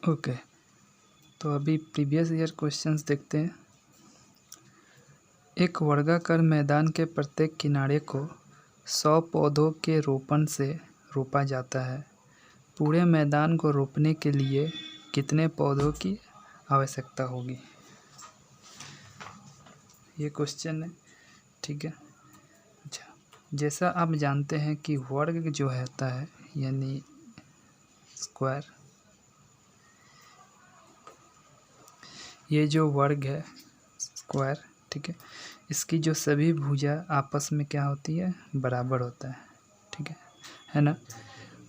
Okay, तो अभी previous year questions देखते हैं। एक वर्गाकार मैदान के प्रत्येक किनारे को 100 पौधों के रोपण से रोपा जाता है। पूरे मैदान को रोपने के लिए कितने पौधों की आवश्यकता होगी? ये क्वेश्चन है, ठीक है। अच्छा, जैसा आप जानते हैं कि वर्ग जो होता है यानी स्क्वायर, ये जो वर्ग है स्क्वायर, ठीक है, इसकी जो सभी भुजा आपस में क्या होती है, बराबर होता है, ठीक है ना।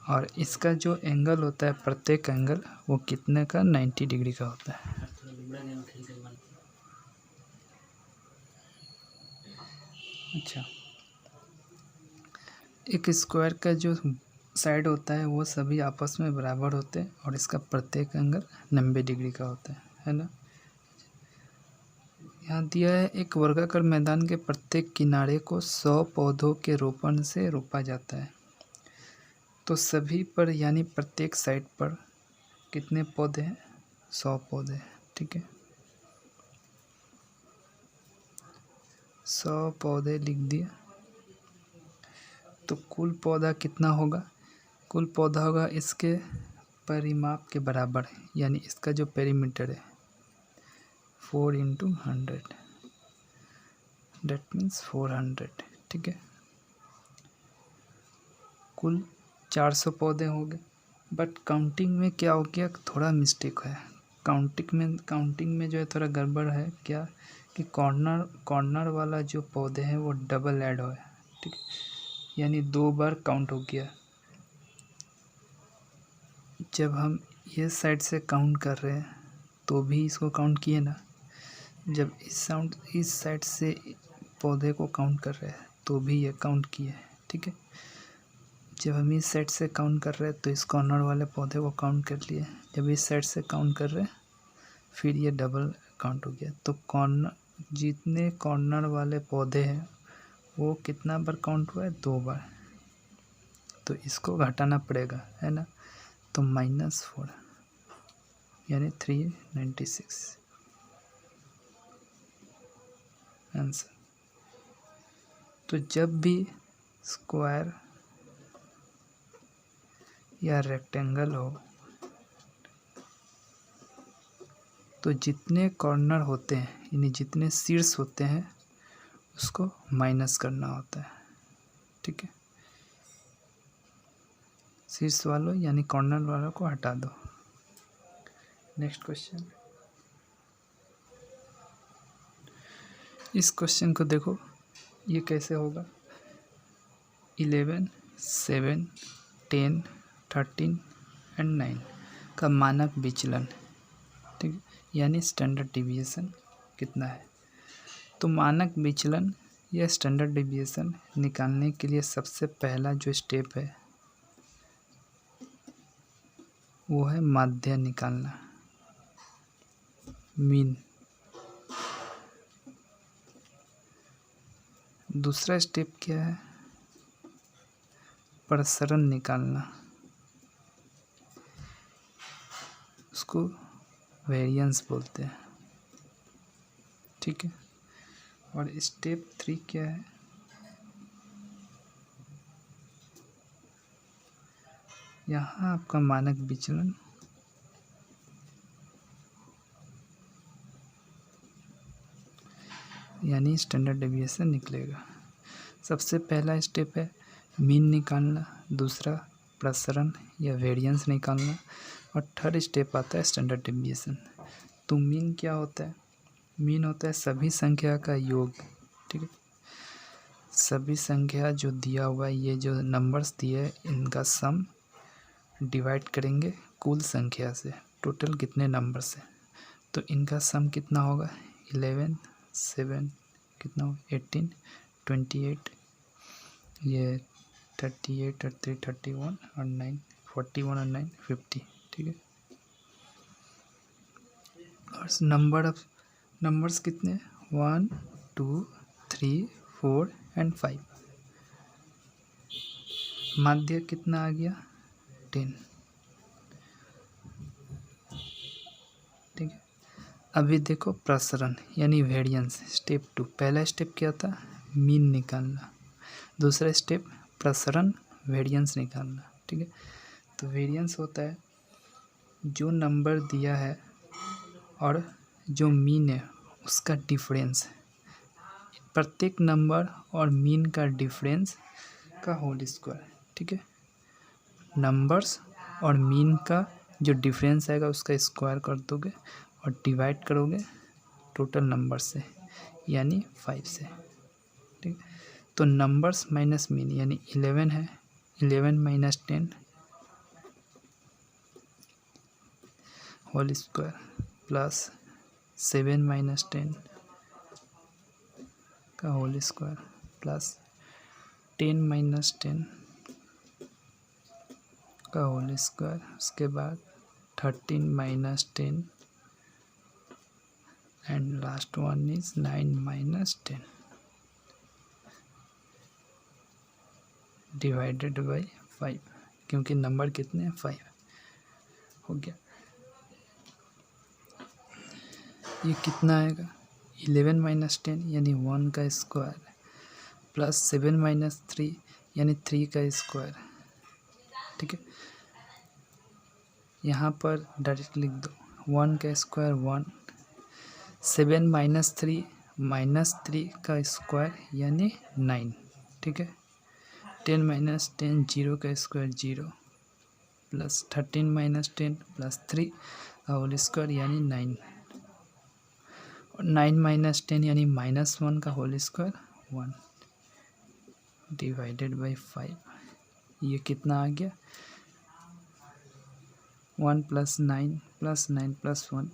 और इसका जो एंगल होता है, प्रत्येक एंगल वो कितने का, 90 डिग्री का होता है। अच्छा, एक स्क्वायर का जो साइड होता है वो सभी आपस में बराबर होते हैं और इसका प्रत्येक एंगल 90 डिग्री का होता है ना। यहाँ दिया है एक वर्गाकार मैदान के प्रत्येक किनारे को 100 पौधों के रोपण से रोपा जाता है। तो सभी पर यानी प्रत्येक साइड पर कितने पौधे हैं, 100 पौधे, ठीक है। 100 पौधे लिख दिए। तो कुल पौधा कितना होगा, कुल पौधा होगा इसके परिमाप के बराबर, यानी इसका जो पेरीमीटर है 4 × 100, डेट मीन्स 400, ठीक है। कुल 400 पौधे हो गए। बट काउंटिंग में क्या हो गया, थोड़ा मिस्टेक है। काउंटिंग में जो है थोड़ा गड़बड़ है, क्या कि कॉर्नर वाला जो पौधे हैं वो डबल ऐड हुआ है, ठीक है, यानी 2 बार काउंट हो गया। जब हम ये साइड से काउंट कर रहे हैं तो भी इसको काउंट किए ना, जब इस साइड से पौधे को काउंट कर रहे हैं तो भी ये काउंट किए, ठीक है। जब हम इस साइड से काउंट कर रहे हैं तो इस कॉर्नर वाले पौधे को काउंट कर लिए, जब इस साइड से काउंट कर रहे हैं फिर ये डबल काउंट हो गया। तो जितने कॉर्नर वाले पौधे हैं वो कितना बार काउंट हुआ है, 2 बार। तो इसको घटाना पड़ेगा, है ना। तो -4 यानी 396 आंसर। तो जब भी स्क्वायर या रेक्टेंगल हो तो जितने कॉर्नर होते हैं यानी जितने शीर्ष होते हैं उसको माइनस करना होता है, ठीक है। शीर्ष वालों यानी कॉर्नर वालों को हटा दो। नेक्स्ट क्वेश्चन, इस क्वेश्चन को देखो, ये कैसे होगा। 11, 7, 10, 13 एंड 9 का मानक विचलन, ठीक है, यानी स्टैंडर्ड डिविएशन कितना है। तो मानक विचलन या स्टैंडर्ड डिविएशन निकालने के लिए सबसे पहला जो स्टेप है वो है माध्य निकालना, मीन। दूसरा स्टेप क्या है, प्रसरण निकालना, उसको वेरिएंस बोलते हैं, ठीक है। और स्टेप 3 क्या है, यहाँ आपका मानक विचलन यानी स्टैंडर्ड डेविएशन निकलेगा। सबसे पहला स्टेप है मीन निकालना, दूसरा प्रसरण या वेरिएंस निकालना, और थर्ड स्टेप आता है स्टैंडर्ड डेविएशन। तो मीन क्या होता है, मीन होता है सभी संख्या का योग, ठीक है। सभी संख्या जो दिया हुआ है, ये जो नंबर्स दिए हैं इनका सम डिवाइड करेंगे कुल संख्या से, टोटल कितने नंबर्स हैं तो इनका सम कितना होगा, 11, 7 कितना होगा, 18, 28, ये 38 और 3 31 और 9 41 और 9 50, ठीक है। और नंबर्स कितने, 1, 2, 3, 4 एंड 5। माध्य कितना आ गया, 10। अभी देखो प्रसरण यानी वेरिएंस स्टेप 2। पहला स्टेप क्या था, मीन निकालना। दूसरा स्टेप प्रसरण वेरिएंस निकालना। ठीक है, तो वेरिएंस होता है जो नंबर दिया है और जो मीन है उसका डिफरेंस, प्रत्येक नंबर और मीन का डिफरेंस का होल स्क्वायर। ठीक है, नंबर्स और मीन का जो डिफरेंस आएगा उसका स्क्वायर कर दोगे और डिवाइड करोगे टोटल नंबर से यानी 5 से। ठीक, तो नंबर्स माइनस मीन यानी 11 है, 11 minus 10 whole square plus 7 minus 10 का होल स्क्वायर प्लस 10 माइनस 10 का होल स्क्वायर, उसके बाद 13 minus 10 and last one is 9 minus 10 divided by 5, क्योंकि नंबर कितने हैं 5 हो गया। ये कितना आएगा 11 माइनस 10 यानी 1 का स्क्वायर प्लस 7 माइनस 3 यानी 3 का स्क्वायर। ठीक है, यहाँ पर डायरेक्ट लिख दो 1 का स्क्वायर 1, 7 माइनस 3 का स्क्वायर यानी 9। ठीक है, 10 माइनस 10 0 का स्क्वायर 0 प्लस 13 माइनस 10 प्लस 3 का होल स्क्वायर यानी 9 और 9 माइनस 10 यानी -1 का होल स्क्वायर 1 डिवाइडेड बाई 5। ये कितना आ गया 1 plus 9 plus 9 plus 1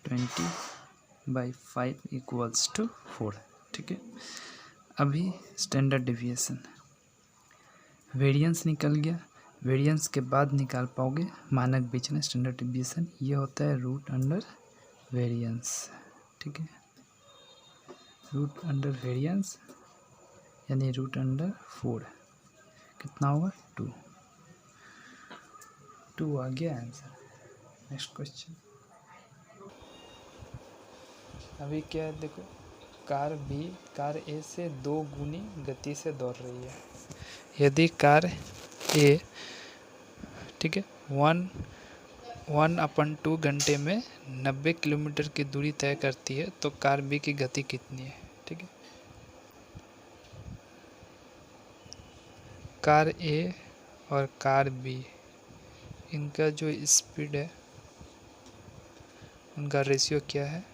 20/5 equals to 4। ठीक है, अभी स्टैंडर्ड डिविएशन, वेरिएंस निकल गया। वेरिएंस के बाद निकाल पाओगे मानक विचलन स्टैंडर्ड डिविएशन, ये होता है रूट अंडर वेरिएंस। ठीक है, रूट अंडर वेरिएंस यानी रूट अंडर 4 कितना होगा 2 आ गया आंसर। नेक्स्ट क्वेश्चन, अभी क्या है देखो, कार बी कार ए से 2 गुनी गति से दौड़ रही है। यदि कार ए, ठीक है, 1/2 घंटे में 90 किलोमीटर की दूरी तय करती है तो कार बी की गति कितनी है। ठीक है, कार ए और कार बी इनका जो स्पीड है उनका रेशियो क्या है,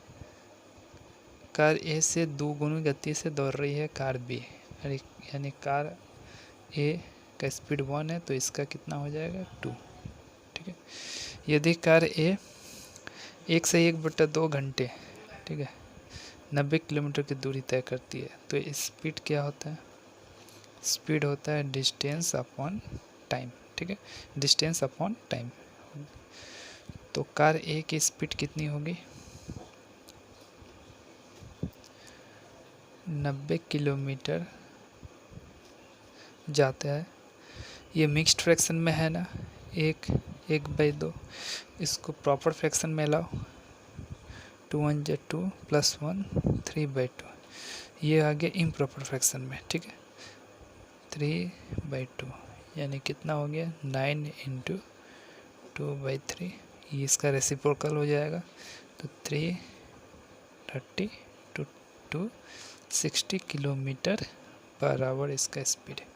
कार ए से 2 गुनी गति से दौड़ रही है कार बी, यानी कार ए का स्पीड 1 है तो इसका कितना हो जाएगा 2। ठीक है, यदि कार ए 1 से 1/2 घंटे, ठीक है, 90 किलोमीटर की दूरी तय करती है तो स्पीड क्या होता है, स्पीड होता है डिस्टेंस अपॉन टाइम। ठीक है, डिस्टेंस अपॉन टाइम, तो कार ए की स्पीड कितनी होगी 90 किलोमीटर जाता है। ये मिक्स्ड फ्रैक्शन में है ना, 1/2, इसको प्रॉपर फ्रैक्शन में लाओ, 2 1 जा 2 प्लस 1 3/2, ये आ गया इम्प्रॉपर फ्रैक्शन में। ठीक है, 3/2 यानी कितना हो गया 9 × 2/3, ये इसका रेसिप्रोकल हो जाएगा तो 330 to 260 किलोमीटर पर आवर इसका स्पीड है।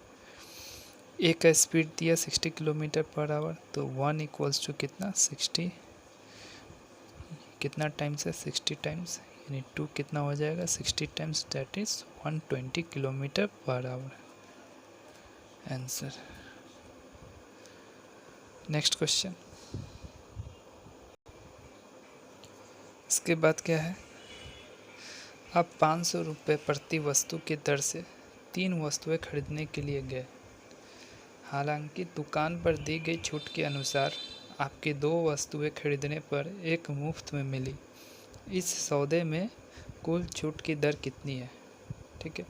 ए का स्पीड दिया 60 किलोमीटर पर आवर तो 1 इक्वल्स टू कितना 60, कितना टाइम्स है 60 टाइम्स, यानी 2 कितना हो जाएगा 60 times, that is 120 kilometre per hour answer. Next question, इसके बाद क्या है, आप 500 रुपये प्रति वस्तु की दर से 3 वस्तुएं खरीदने के लिए गए। हालांकि दुकान पर दी गई छूट के अनुसार आपकी 2 वस्तुएं खरीदने पर एक मुफ्त में मिली। इस सौदे में कुल छूट की दर कितनी है। ठीक है,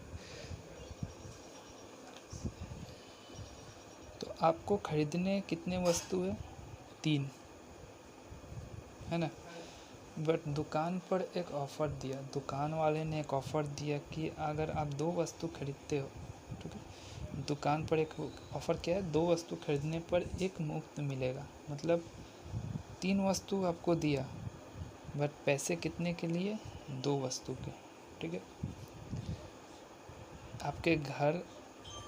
तो आपको खरीदने कितने वस्तु है 3, है ना, बट दुकान पर एक ऑफ़र दिया, दुकान वाले ने एक ऑफ़र दिया कि अगर आप 2 वस्तु खरीदते हो, ठीक है, दुकान पर एक ऑफ़र क्या है, 2 वस्तु खरीदने पर 1 मुफ्त मिलेगा, मतलब 3 वस्तु आपको दिया, बट पैसे कितने के लिए, 2 वस्तु के, ठीक है।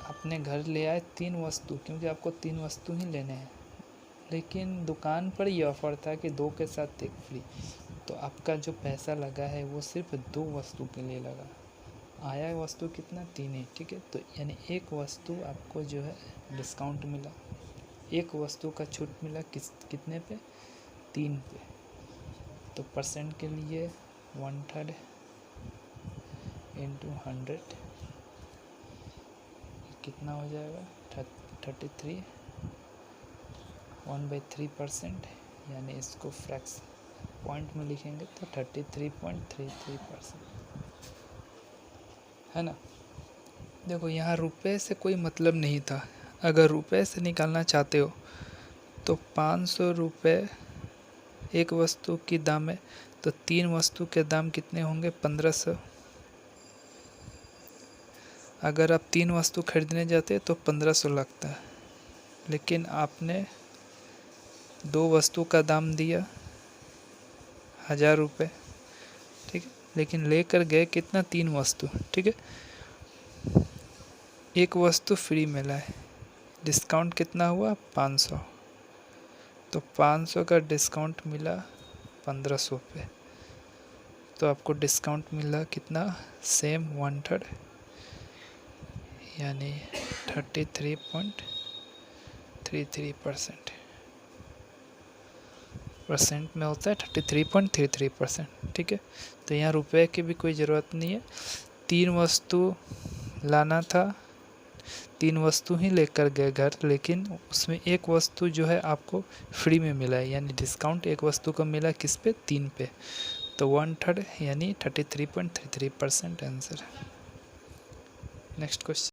अपने घर ले आए 3 वस्तु, क्योंकि आपको 3 वस्तु ही लेने हैं, लेकिन दुकान पर ये ऑफ़र था कि 2 के साथ 1 फ्री, तो आपका जो पैसा लगा है वो सिर्फ 2 वस्तु के लिए लगा, आया वस्तु कितना, 3 ही, ठीक है। तो यानी 1 वस्तु आपको जो है डिस्काउंट मिला, 1 वस्तु का छूट मिला कितने पे, 3 पे। तो परसेंट के लिए 1/3 इंटू 100 कितना हो जाएगा, 33, 1/3%, यानी इसको फ्रैक्शन पॉइंट में लिखेंगे तो 33.33%, है ना। देखो यहाँ रुपए से कोई मतलब नहीं था, अगर रुपए से निकालना चाहते हो तो 500 रुपये एक वस्तु की दाम है, तो 3 वस्तु के दाम कितने होंगे, 1500। अगर आप 3 वस्तु खरीदने जाते तो 1500 लगता है, लेकिन आपने 2 वस्तु का दाम दिया 1000 रुपये, ठीक है, लेकिन लेकर गए कितना, 3 वस्तु, ठीक है। 1 वस्तु फ्री मिला है, डिस्काउंट कितना हुआ, 500, तो 500 का डिस्काउंट मिला 1500 पे, तो आपको डिस्काउंट मिला कितना, सेम 1/3, यानी 33.33%, परसेंट में होता है 33.33%, ठीक है। तो यहाँ रुपए की भी कोई ज़रूरत नहीं है, 3 वस्तु लाना था, 3 वस्तु ही लेकर गए घर, लेकिन उसमें 1 वस्तु जो है आपको फ्री में मिला है, यानी डिस्काउंट 1 वस्तु को मिला किस पे, 3 पे, तो 1/3 यानी 33.33% आंसर। Next question.